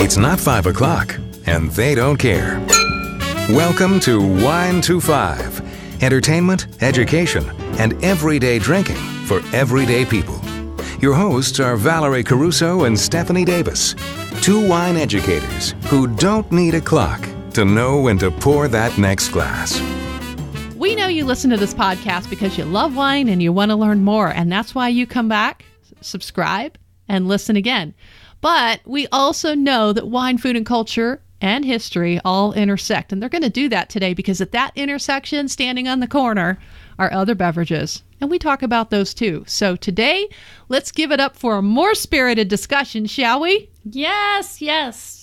It's not 5 o'clock, and they don't care. Welcome to Wine to 5. Entertainment, education, and everyday drinking for everyday people. Your hosts are Valerie Caruso and Stephanie Davis, two wine educators who don't need a clock to know when to pour that next glass. We know you listen to this podcast because you love wine and you want to learn more, and that's why you come back, subscribe, and listen again. But we also know that wine, food, and culture and history all intersect, and they're going to do that today because at that intersection, standing on the corner, are other beverages, and we talk about those too. So today, let's give it up for a more spirited discussion, shall we? Yes.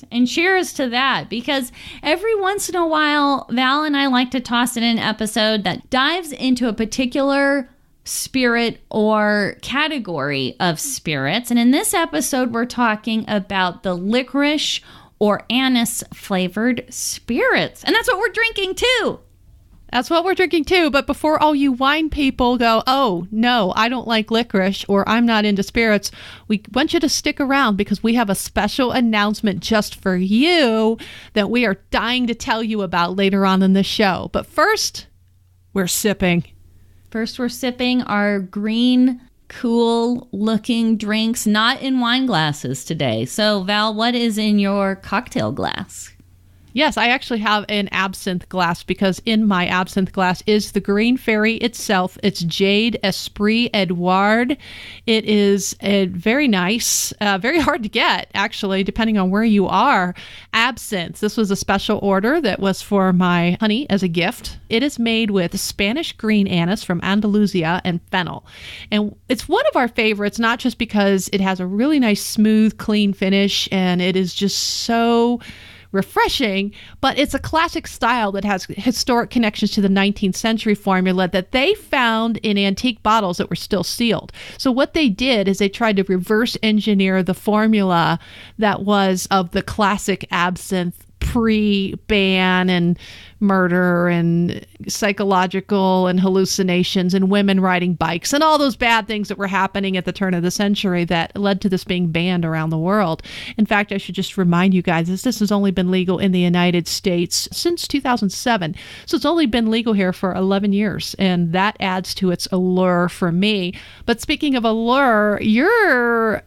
And cheers to that, because every once in a while, Val and I like to toss in an episode that dives into a particular spirit or category of spirits. And in this episode, we're talking about the licorice or anise flavored spirits. And that's what we're drinking too. That's what we're drinking too. But before all you wine people go, oh, no, I don't like licorice or I'm not into spirits, we want you to stick around because we have a special announcement just for you that we are dying to tell you about later on in the show. But first, we're sipping. First, we're sipping our green, cool-looking drinks, not in wine glasses today. So, Val, what is in your cocktail glass? Yes, I actually have an absinthe glass because in my absinthe glass is the Green Fairy itself. It's Jade Esprit Edouard. It is a very nice, very hard to get, actually, depending on where you are, absinthe. This was a special order that was for my honey as a gift. It is made with Spanish green anise from Andalusia and fennel. And it's one of our favorites, not just because it has a really nice, smooth, clean finish, and it is just so refreshing, but it's a classic style that has historic connections to the 19th century formula that they found in antique bottles that were still sealed. So what they did is they tried to reverse engineer the formula that was of the classic absinthe pre-ban and murder and psychological and hallucinations and women riding bikes and all those bad things that were happening at the turn of the century that led to this being banned around the world. In fact, I should just remind you guys this has only been legal in the United States since 2007. So it's only been legal here for 11 years, and that adds to its allure for me. But speaking of allure, your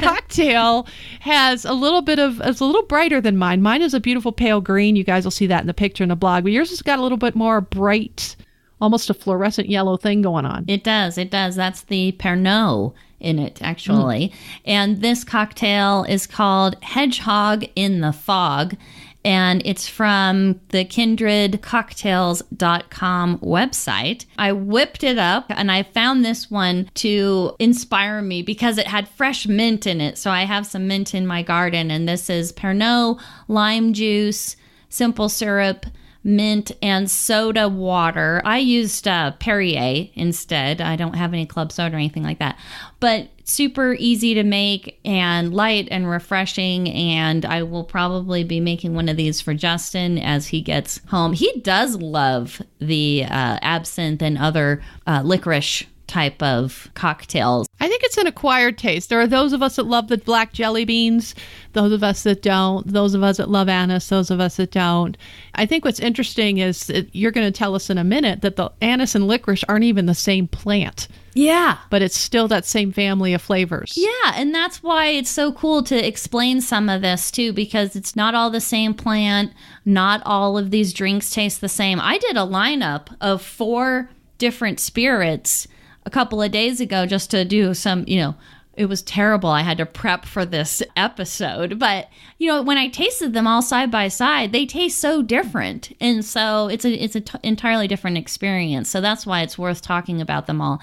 cocktail has a little bit of, it's a little brighter than mine. Mine is a beautiful pale green. You guys will see that in the picture in the blog. But yours has got a little bit more bright, almost a fluorescent yellow thing going on. It does. That's the Pernod in it, actually. And this cocktail is called Hedgehog in the Fog. And it's from the kindredcocktails.com website. I whipped it up and I found this one to inspire me because it had fresh mint in it. So I have some mint in my garden, and this is Pernod, lime juice, simple syrup, mint, and soda water. I used Perrier instead. I don't have any club soda or anything like that. But super easy to make and light and refreshing, and I will probably be making one of these for Justin as he gets home. He does love the absinthe and other licorice type of cocktails. I think it's an acquired taste. There are those of us that love the black jelly beans, those of us that don't, those of us that love anise, those of us that don't. I think what's interesting is that you're going to tell us in a minute that the anise and licorice aren't even the same plant. Yeah. But it's still that same family of flavors. Yeah, and that's why it's so cool to explain some of this too, because it's not all the same plant. Not all of these drinks taste the same. I did a lineup of 4 different spirits a couple of days ago just to do some, it was terrible. I had to prep for this episode. But, when I tasted them all side by side, they taste so different. And so it's an entirely different experience. So that's why it's worth talking about them all.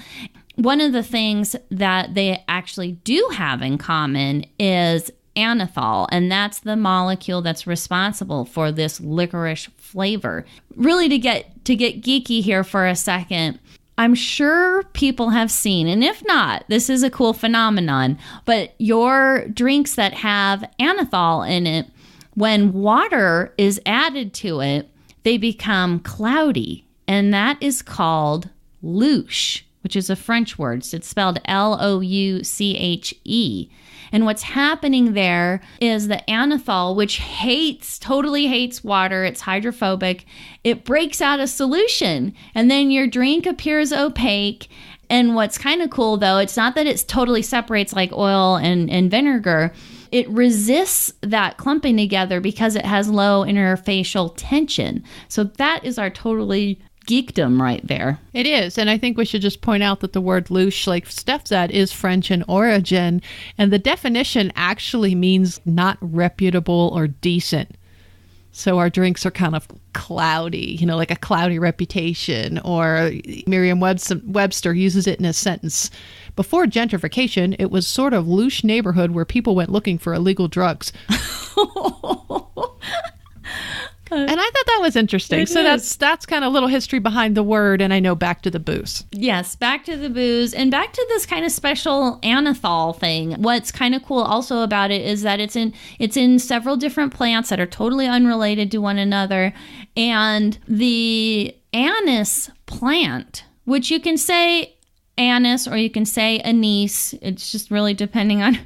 One of the things that they actually do have in common is anethol, and that's the molecule that's responsible for this licorice flavor. Really, to get geeky here for a second, I'm sure people have seen, and if not, this is a cool phenomenon, but your drinks that have anethol in it, when water is added to it, they become cloudy, and that is called louche which is a French word. So it's spelled Louche. And what's happening there is the anethol, which totally hates water, it's hydrophobic, it breaks out a solution. And then your drink appears opaque. And what's kind of cool, though, it's not that it totally separates like oil and vinegar. It resists that clumping together because it has low interfacial tension. So that is our totally geekdom right there. It is. And I think we should just point out that the word louche, like Steph said, is French in origin. And the definition actually means not reputable or decent. So our drinks are kind of cloudy, like a cloudy reputation, or Merriam-Webster uses it in a sentence. Before gentrification, it was sort of louche neighborhood where people went looking for illegal drugs. And I thought that was interesting. So that's kind of a little history behind the word. And I know back to the booze. Yes, back to the booze and back to this kind of special anethol thing. What's kind of cool also about it is that it's in several different plants that are totally unrelated to one another. And the anise plant, which you can say anise or you can say anise, it's just really depending on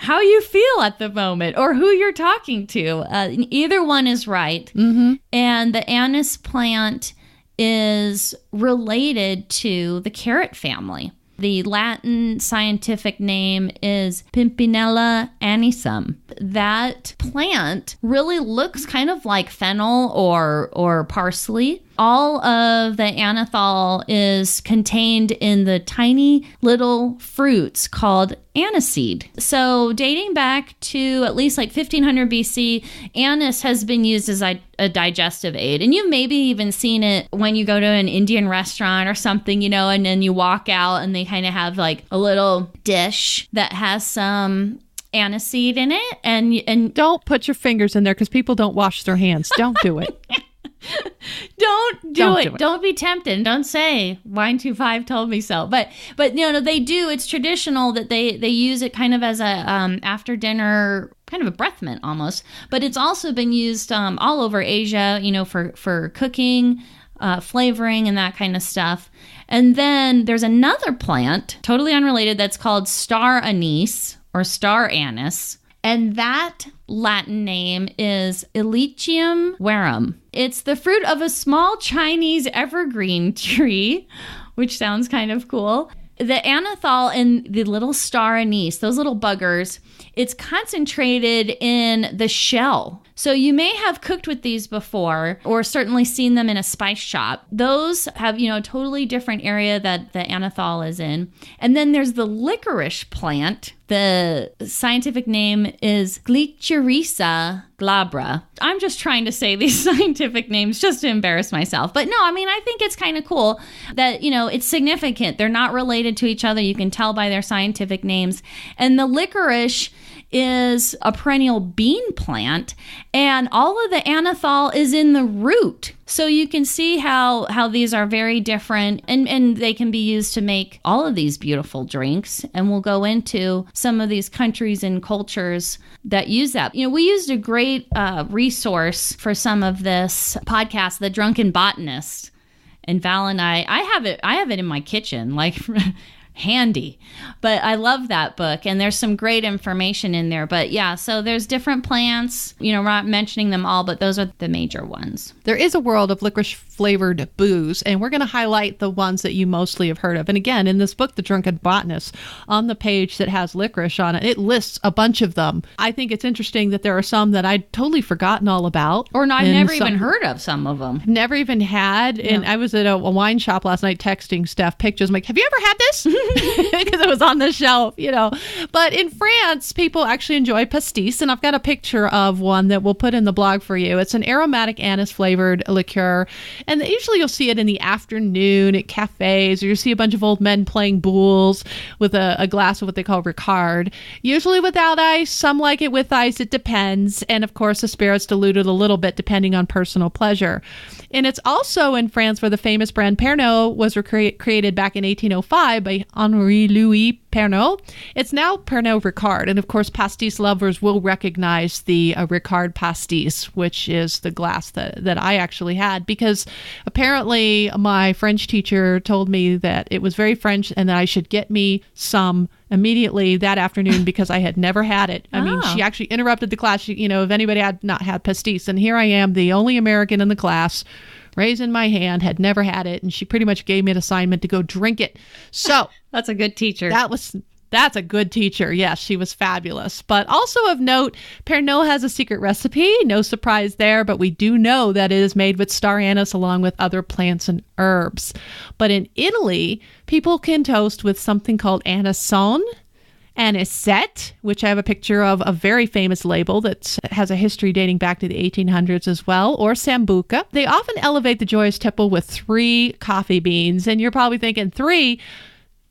how you feel at the moment or who you're talking to. Either one is right. Mm-hmm. And the anise plant is related to the carrot family. The Latin scientific name is Pimpinella anisum. That plant really looks kind of like fennel or parsley. All of the anethol is contained in the tiny little fruits called aniseed. So dating back to at least like 1500 BC, anise has been used as a digestive aid. And you've maybe even seen it when you go to an Indian restaurant or something, and then you walk out and they kind of have like a little dish that has some aniseed in it. And don't put your fingers in there because people don't wash their hands. Don't do it. Don't do it. Don't be tempted. Don't say Wine25 told me so. But they do. It's traditional that they use it kind of as a after dinner kind of a breath mint almost. But it's also been used all over Asia, for cooking, flavoring, and that kind of stuff. And then there's another plant, totally unrelated, that's called star anise or star anise. And that Latin name is Elychium verum. It's the fruit of a small Chinese evergreen tree, which sounds kind of cool. The anethol in the little star anise, those little buggers, it's concentrated in the shell. So you may have cooked with these before or certainly seen them in a spice shop. Those have, a totally different area that the anethol is in. And then there's the licorice plant. The scientific name is Glycyrrhiza glabra. I'm just trying to say these scientific names just to embarrass myself. But no, I think it's kind of cool that, it's significant. They're not related to each other. You can tell by their scientific names. And the licorice is a perennial bean plant, and all of the anethol is in the root. So you can see how these are very different, and they can be used to make all of these beautiful drinks. And we'll go into some of these countries and cultures that use that. We used a great resource for some of this podcast, The Drunken Botanist. And Val and I have it in my kitchen, like handy. But I love that book, and there's some great information in there. But yeah, so there's different plants, we're not mentioning them all, but those are the major ones. There is a world of licorice flavored booze, and we're going to highlight the ones that you mostly have heard of. And again, in this book, The Drunken Botanist, on the page that has licorice on it, it lists a bunch of them. I think it's interesting that there are some that I'd totally forgotten all about. Or I've never even heard of some of them. Never even had. Yeah. And I was at a wine shop last night texting Steph pictures. I'm like, have you ever had this? Because it was on the shelf, But in France, people actually enjoy pastis, and I've got a picture of one that we'll put in the blog for you. It's an aromatic anise flavored liqueur, and usually you'll see it in the afternoon at cafes, or you'll see a bunch of old men playing boules with a glass of what they call Ricard. Usually without ice, some like it with ice, it depends. And of course, the spirit's diluted a little bit depending on personal pleasure. And it's also in France where the famous brand Pernod was created back in 1805 by Henri Louis Pernod. It's now Pernod Ricard. And of course, pastis lovers will recognize the Ricard pastis, which is the glass that I actually had, because apparently my French teacher told me that it was very French and that I should get me some immediately that afternoon because I had never had it. I mean, she actually interrupted the class, if anybody had not had pastis. And here I am, the only American in the class, raising my hand, had never had it, and she pretty much gave me an assignment to go drink it. So that's a good teacher. That's a good teacher. Yes, she was fabulous. But also of note, Pernod has a secret recipe. No surprise there, but we do know that it is made with star anise along with other plants and herbs. But in Italy, people can toast with something called anisone, anisette, which I have a picture of, a very famous label that has a history dating back to the 1800s as well, or sambuca. They often elevate the joyous tipple with 3 coffee beans. And you're probably thinking 3?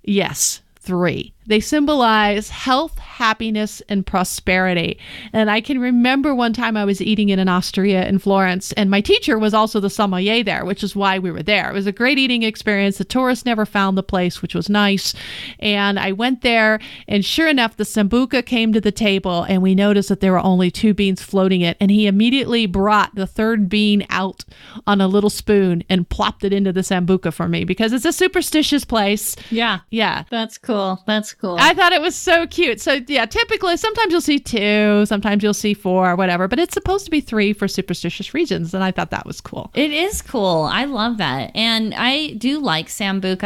Yes, 3. They symbolize health, happiness, and prosperity. And I can remember one time I was eating in an osteria in Florence, and my teacher was also the sommelier there, which is why we were there. It was a great eating experience. The tourists never found the place, which was nice. And I went there, and sure enough, the sambuca came to the table, and we noticed that there were only 2 beans floating it. And he immediately brought the 3rd bean out on a little spoon and plopped it into the sambuca for me, because it's a superstitious place. Yeah. Yeah. That's cool. Cool. I thought it was so cute. So yeah, typically sometimes you'll see 2, sometimes you'll see 4, whatever, but it's supposed to be 3 for superstitious reasons, and I thought that was cool. It is cool. I love that, and I do like sambuca.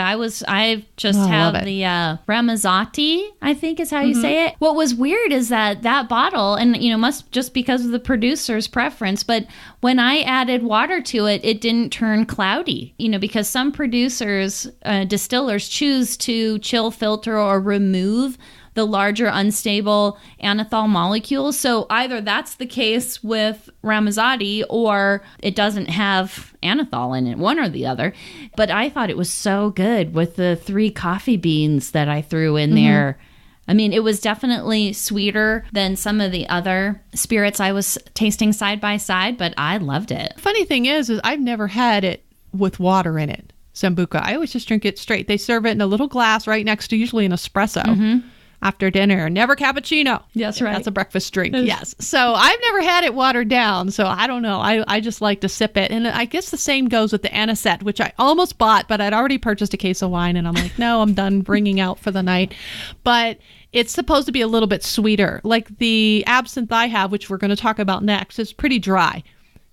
I just have the Ramazzati, I think is how you say it. What was weird is that bottle, and must just because of the producer's preference, but when I added water to it, it didn't turn cloudy. Because some producers, distillers choose to chill filter or remove the larger unstable anethol molecules. So either that's the case with Ramazzati or it doesn't have anethol in it, one or the other. But I thought it was so good with the 3 coffee beans that I threw in there. I mean, it was definitely sweeter than some of the other spirits I was tasting side by side, but I loved it. Funny thing is I've never had it with water in it. Sambuca. I always just drink it straight. They serve it in a little glass right next to usually an espresso after dinner. Never cappuccino. Yes, right. That's a breakfast drink. Yes. So I've never had it watered down. So I don't know. I just like to sip it. And I guess the same goes with the anisette, which I almost bought, but I'd already purchased a case of wine. And I'm like, no, I'm done bringing out for the night. But it's supposed to be a little bit sweeter. Like the absinthe I have, which we're going to talk about next, is pretty dry.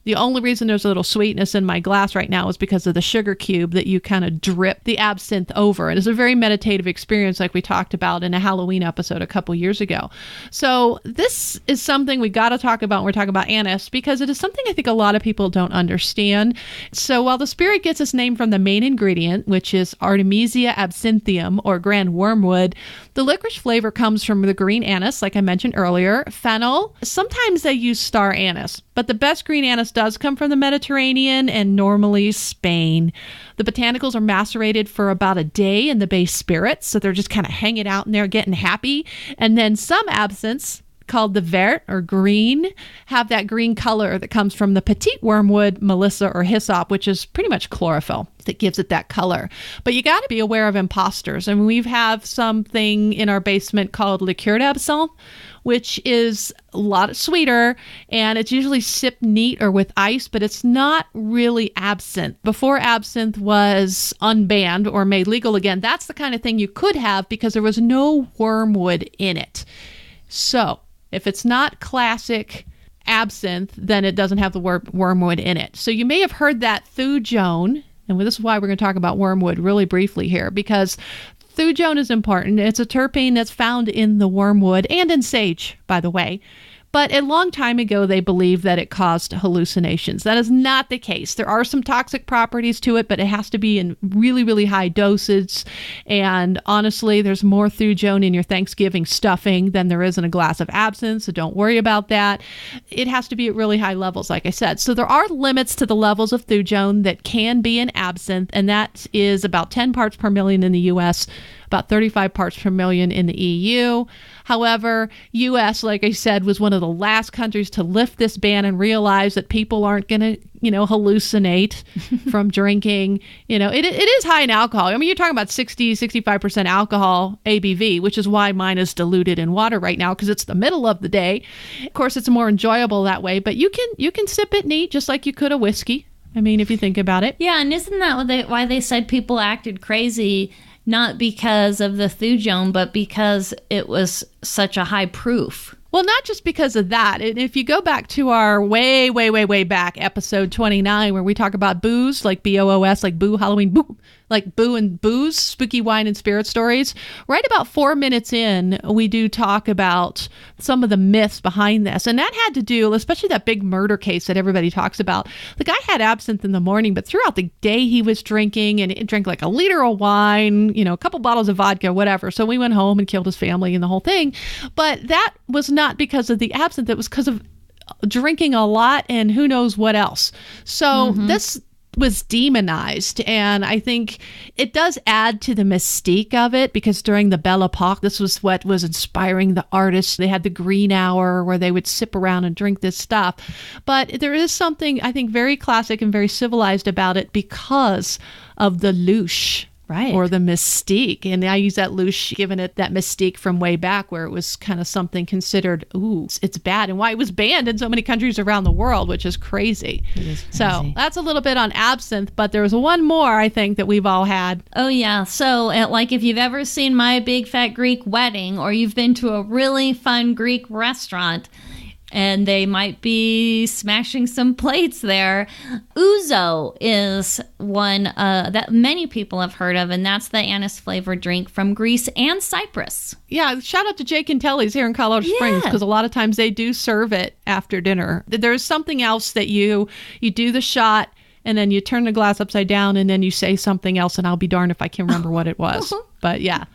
The only reason there's a little sweetness in my glass right now is because of the sugar cube that you kind of drip the absinthe over. It is a very meditative experience like we talked about in a Halloween episode a couple years ago. So this is something we got to talk about when we're talking about anise, because it is something I think a lot of people don't understand. So while the spirit gets its name from the main ingredient, which is Artemisia absinthium or grand wormwood, the licorice flavor comes from the green anise, like I mentioned earlier, fennel. Sometimes they use star anise, but the best green anise does come from the Mediterranean and normally Spain. The botanicals are macerated for about a day in the base spirits, so they're just kind of hanging out in there getting happy. And then some absinthes, called the vert or green, have that green color that comes from the petite wormwood, melissa, or hyssop, which is pretty much chlorophyll that gives it that color. But you got to be aware of imposters. And we have something in our basement called liqueur d'absinthe, which is a lot sweeter, and it's usually sipped neat or with ice, but it's not really absinthe. Before absinthe was unbanned or made legal again, that's the kind of thing you could have because there was no wormwood in it. So if it's not classic absinthe, then it doesn't have the word wormwood in it. So you may have heard that thujone, and this is why we're going to talk about wormwood really briefly here, because thujone is important. It's a terpene that's found in the wormwood and in sage, by the way. But a long time ago, they believed that it caused hallucinations. That is not the case. There are some toxic properties to it, but it has to be in really, really high doses. And honestly, there's more thujone in your Thanksgiving stuffing than there is in a glass of absinthe, so don't worry about that. It has to be at really high levels, like I said. So there are limits to the levels of thujone that can be in absinthe, and that is about 10 parts per million in the U.S., about 35 parts per million in the EU. However, U.S., like I said, was one of the last countries to lift this ban and realize that people aren't going to, hallucinate from drinking. It is high in alcohol. I mean, you're talking about 65% alcohol ABV, which is why mine is diluted in water right now, because it's the middle of the day. Of course, it's more enjoyable that way, but you can sip it neat, just like you could a whiskey. I mean, if you think about it. Yeah, and isn't that why they said people acted crazy? Not because of the thujone, but because it was such a high proof. Well, not just because of that. If you go back to our way, way, way, way back, episode 29, where we talk about booze, like BOOS, like boo, Halloween, boo, like boo and booze, spooky wine and spirit stories, right about 4 minutes in, we do talk about some of the myths behind this. And that had to do, especially that big murder case that everybody talks about. The guy had absinthe in the morning, but throughout the day he was drinking, and drank like a liter of wine, a couple bottles of vodka, whatever. So we went home and killed his family and the whole thing. But that was not because of the absinthe. It was because of drinking a lot and who knows what else. So this was demonized, and I think it does add to the mystique of it, because during the Belle Epoque, this was what was inspiring the artists. They had the green hour where they would sip around and drink this stuff. But there is something, I think, very classic and very civilized about it because of the louche. Right. Or the mystique. And I use that louche, given it that mystique from way back, where it was kind of something considered, it's bad, and why it was banned in so many countries around the world, which is crazy. It is crazy. So that's a little bit on absinthe, but there was one more, I think, that we've all had. Oh, yeah. So, like, if you've ever seen My Big Fat Greek Wedding, or you've been to a really fun Greek restaurant, and they might be smashing some plates there. Ouzo is one that many people have heard of, and that's the anise flavored drink from Greece and Cyprus. Yeah, shout out to Jake and Telly's here in Colorado Springs, because a lot of times they do serve it after dinner. There's something else that you do the shot, and then you turn the glass upside down, and then you say something else, and I'll be darned if I can remember what it was. But yeah.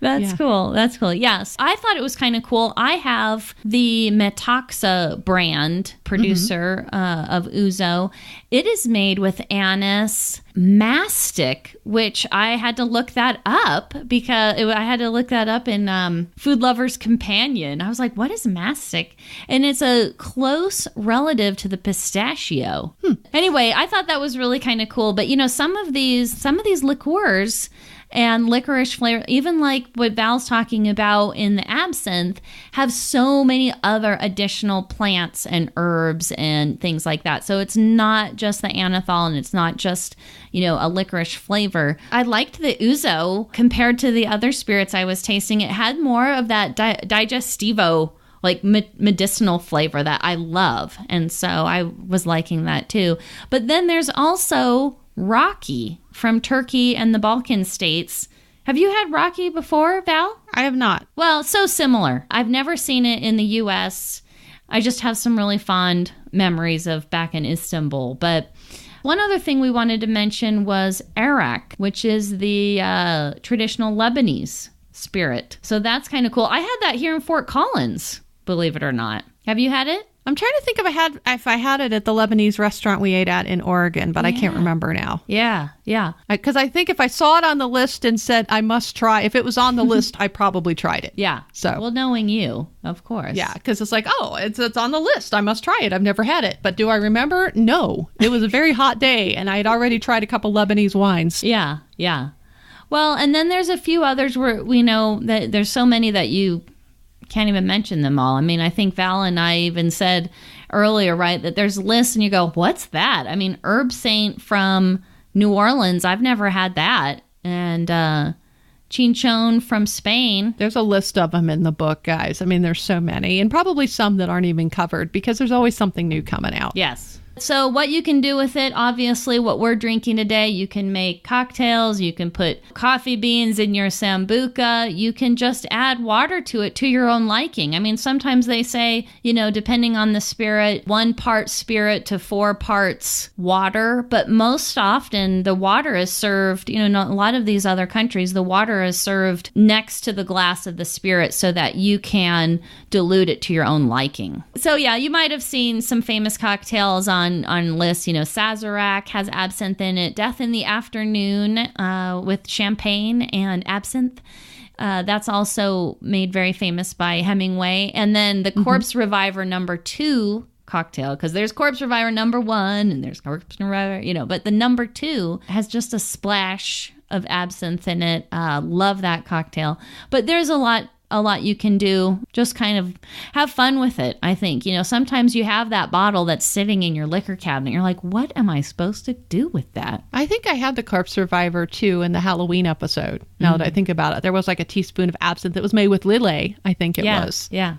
That's cool. That's cool. Yes. I thought it was kind of cool. I have the Metaxa brand producer of Ouzo. It is made with anise mastic, which I had to look that up because I had to look that up in Food Lover's Companion. I was like, what is mastic? And it's a close relative to the pistachio. Anyway, I thought that was really kind of cool. But some of these liqueurs and licorice flavor, even like what Val's talking about in the absinthe, have so many other additional plants and herbs and things like that. So it's not just the anethol, and it's not just, a licorice flavor. I liked the Ouzo compared to the other spirits I was tasting. It had more of that digestivo, like medicinal flavor that I love. And so I was liking that too. But then there's also Rocky from Turkey and the Balkan states. Have you had Rocky before, Val? I have not. Well, so similar. I've never seen it in the U.S. I just have some really fond memories of back in Istanbul. But one other thing we wanted to mention was Arak, which is the traditional Lebanese spirit. So that's kind of cool. I had that here in Fort Collins, believe it or not. Have you had it? I'm trying to think if I had it at the Lebanese restaurant we ate at in Oregon, but I can't remember now. Yeah. Because I think if I saw it on the list and said I must try, if it was on the list, I probably tried it. Yeah. So, well, knowing you, of course. Yeah, because it's like, it's on the list. I must try it. I've never had it. But do I remember? No. It was a very hot day, and I had already tried a couple Lebanese wines. Yeah. Well, and then there's a few others where we know that there's so many that you can't even mention them all. I mean, I think Val and I even said earlier, right, that there's lists and you go, what's that? I mean, Herb Saint from New Orleans, I've never had that. And Chinchon from Spain. There's a list of them in the book, guys. I mean, there's so many, and probably some that aren't even covered because there's always something new coming out. Yes. So what you can do with it, obviously what we're drinking today, you can make cocktails, you can put coffee beans in your sambuca, you can just add water to it to your own liking. I mean, sometimes they say, depending on the spirit, 1 part spirit to 4 parts water, but most often the water is served, in a lot of these other countries, the water is served next to the glass of the spirit so that you can dilute it to your own liking. So yeah, you might have seen some famous cocktails on on lists. Sazerac has absinthe in it. Death in the Afternoon with champagne and absinthe. That's also made very famous by Hemingway. And then the Corpse Reviver #2 cocktail, because there's Corpse Reviver #1 and there's Corpse Reviver, but the #2 has just a splash of absinthe in it. Love that cocktail. But there's a lot you can do. Just kind of have fun with it, I think. Sometimes you have that bottle that's sitting in your liquor cabinet. You're like, what am I supposed to do with that? I think I had the Corpse Reviver too in the Halloween episode. Now that I think about it, there was like a teaspoon of absinthe that was made with Lillet, I think it was. Yeah.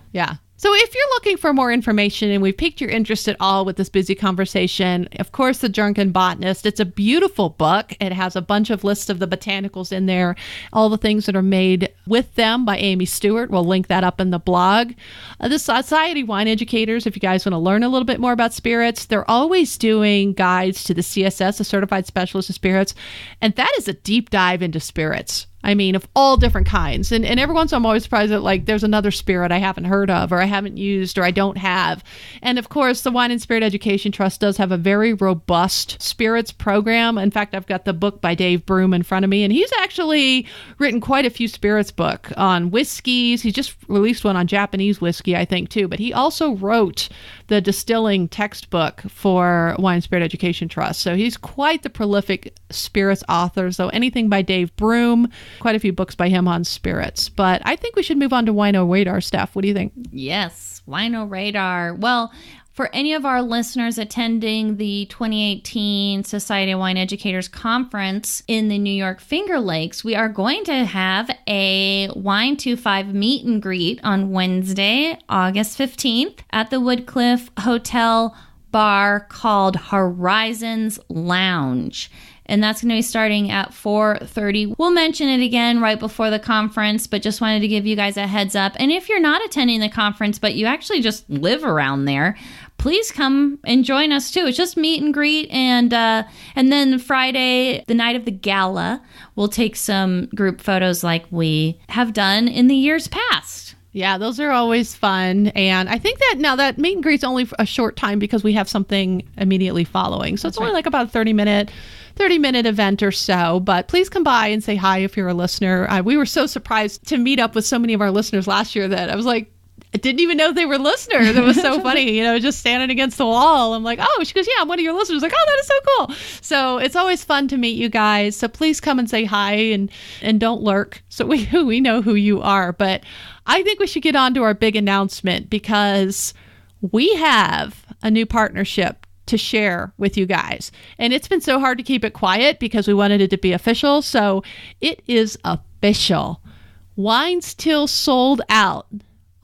So if you're looking for more information and we've piqued your interest at all with this busy conversation, of course, The Drunken Botanist, it's a beautiful book. It has a bunch of lists of the botanicals in there, all the things that are made with them by Amy Stewart. We'll link that up in the blog. The Society Wine Educators, if you guys want to learn a little bit more about spirits, they're always doing guides to the CSS, the Certified Specialist of Spirits, and that is a deep dive into spirits. I mean, of all different kinds. And every once in a while, I'm always surprised that, like, there's another spirit I haven't heard of or I haven't used or I don't have. And of course, the Wine and Spirit Education Trust does have a very robust spirits program. In fact, I've got the book by Dave Broom in front of me, and he's actually written quite a few spirits book on whiskeys. He's just released one on Japanese whiskey, I think, too. But he also wrote the distilling textbook for Wine and Spirit Education Trust. So he's quite the prolific spirits author. So anything by Dave Broom, quite a few books by him on spirits. But I think we should move on to Wino Radar, Steph. What do you think? Yes, Wino Radar. Well, for any of our listeners attending the 2018 Society of Wine Educators Conference in the New York Finger Lakes, we are going to have a Wine 25 meet and greet on Wednesday, August 15th at the Woodcliff Hotel bar called Horizons Lounge. And that's going to be starting at 4:30. We'll mention it again right before the conference, but just wanted to give you guys a heads up. And if you're not attending the conference, but you actually just live around there, please come and join us too. It's just meet and greet. And then Friday, the night of the gala, we'll take some group photos like we have done in the years past. Yeah, those are always fun. And I think that now that meet and greet's only for a short time because we have something immediately following. So it's only like about a 30-minute event or so. But please come by and say hi if you're a listener. We were so surprised to meet up with so many of our listeners last year that I was like, I didn't even know they were listeners. It was so funny, just standing against the wall. I'm like, oh, she goes, yeah, I'm one of your listeners. Like, oh, that is so cool. So it's always fun to meet you guys. So please come and say hi and don't lurk so we know who you are. But I think we should get on to our big announcement because we have a new partnership to share with you guys. And it's been so hard to keep it quiet because we wanted it to be official. So it is official. Wines Till Sold Out,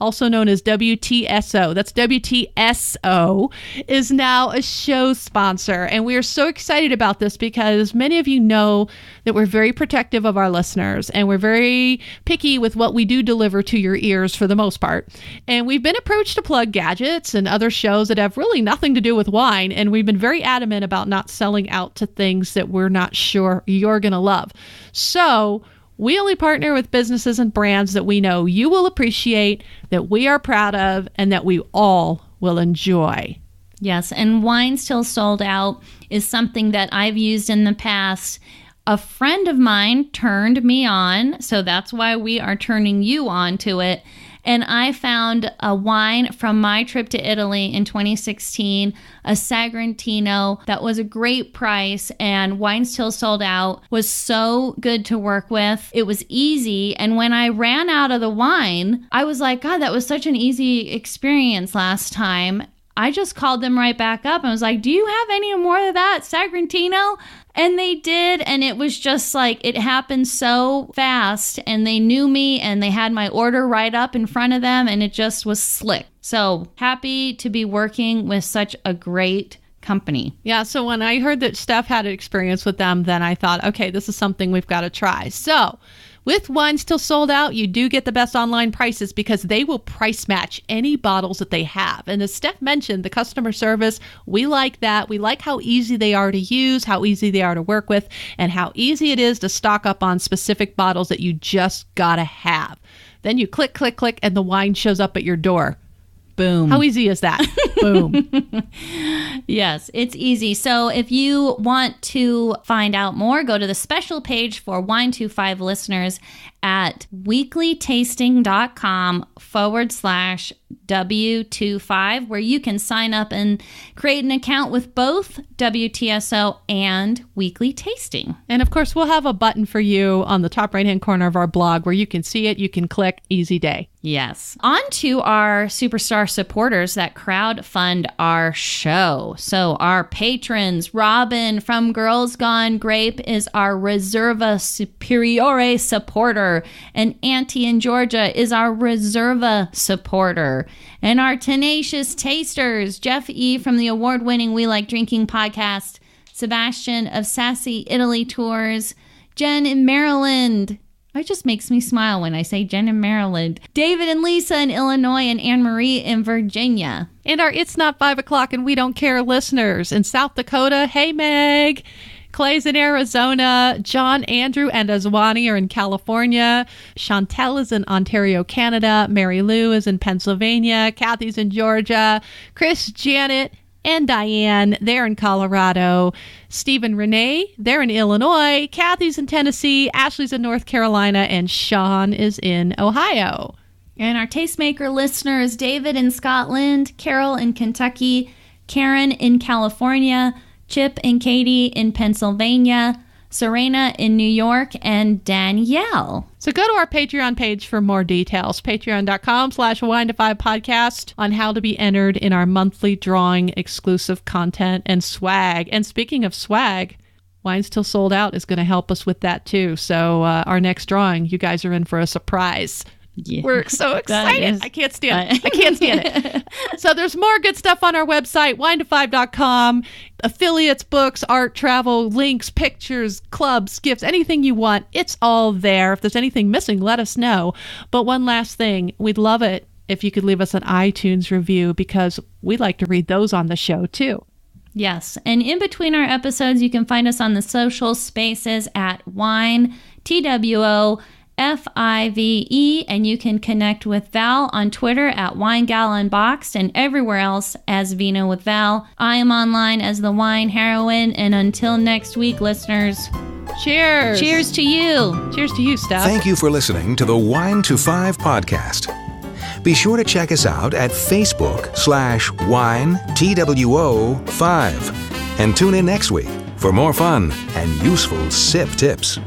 also known as WTSO, that's WTSO, is now a show sponsor. And we are so excited about this because many of you know that we're very protective of our listeners and we're very picky with what we do deliver to your ears for the most part. And we've been approached to plug gadgets and other shows that have really nothing to do with wine. And we've been very adamant about not selling out to things that we're not sure you're going to love. So we only partner with businesses and brands that we know you will appreciate, that we are proud of, and that we all will enjoy. Yes, and Wines Till Sold Out is something that I've used in the past. A friend of mine turned me on, so that's why we are turning you on to it. And I found a wine from my trip to Italy in 2016, a Sagrantino that was a great price, and Wines Till Sold Out was so good to work with. It was easy, and when I ran out of the wine, I was like, God, that was such an easy experience last time. I just called them right back up and was like, do you have any more of that Sagrantino? And they did, and it was just like, it happened so fast, and they knew me, and they had my order right up in front of them, and it just was slick. So happy to be working with such a great company. Yeah, so when I heard that Steph had an experience with them, then I thought, okay, this is something we've got to try. So with Wines Till Sold Out, you do get the best online prices because they will price match any bottles that they have. And as Steph mentioned, the customer service, we like that. We like how easy they are to use, how easy they are to work with, and how easy it is to stock up on specific bottles that you just gotta have. Then you click, click, click, and the wine shows up at your door. Boom. How easy is that? Boom. Yes, it's easy. So if you want to find out more, go to the special page for Wine25 listeners at weeklytasting.com/W25, where you can sign up and create an account with both WTSO and Weekly Tasting. And of course, we'll have a button for you on the top right-hand corner of our blog where you can see it, you can click, easy day. Yes. On to our superstar supporters that crowdfund our show. So our patrons, Robin from Girls Gone Grape is our Reserva Superiore supporter, and Auntie in Georgia is our Reserva supporter. And our tenacious tasters, Jeff E. from the award-winning We Like Drinking podcast, Sebastian of Sassy Italy Tours, Jen in Maryland. It just makes me smile when I say Jen in Maryland. David and Lisa in Illinois, and Anne-Marie in Virginia. And our It's Not 5 O'Clock and We Don't Care listeners in South Dakota. Hey, Meg. Clay's in Arizona. John, Andrew, and Azwani are in California. Chantel is in Ontario, Canada. Mary Lou is in Pennsylvania. Kathy's in Georgia. Chris, Janet, and Diane, they're in Colorado. Steve and Renee, they're in Illinois. Kathy's in Tennessee. Ashley's in North Carolina. And Sean is in Ohio. And our Tastemaker listeners, David in Scotland, Carol in Kentucky, Karen in California, Chip and Katie in Pennsylvania, Serena in New York, and Danielle. So go to our Patreon page for more details. Patreon.com/Wine to5podcast on how to be entered in our monthly drawing, exclusive content, and swag. And speaking of swag, Wine Still Sold Out is going to help us with that too. So our next drawing, you guys are in for a surprise. Yeah. We're so excited. I can't stand it. I can't stand it. So there's more good stuff on our website, wine25.com. Affiliates, books, art, travel, links, pictures, clubs, gifts, anything you want. It's all there. If there's anything missing, let us know. But one last thing, we'd love it if you could leave us an iTunes review, because we'd like to read those on the show too. Yes. And in between our episodes, you can find us on the social spaces at Wine, TWO, FIVE, and you can connect with Val on Twitter at WineGalUnboxed and everywhere else as Vino with Val. I am online as the Wine Heroine, and until next week, listeners, cheers. Cheers to you. Cheers to you, Steph. Thank you for listening to the Wine to 5 podcast. Be sure to check us out at Facebook/WineTWO5 and tune in next week for more fun and useful sip tips.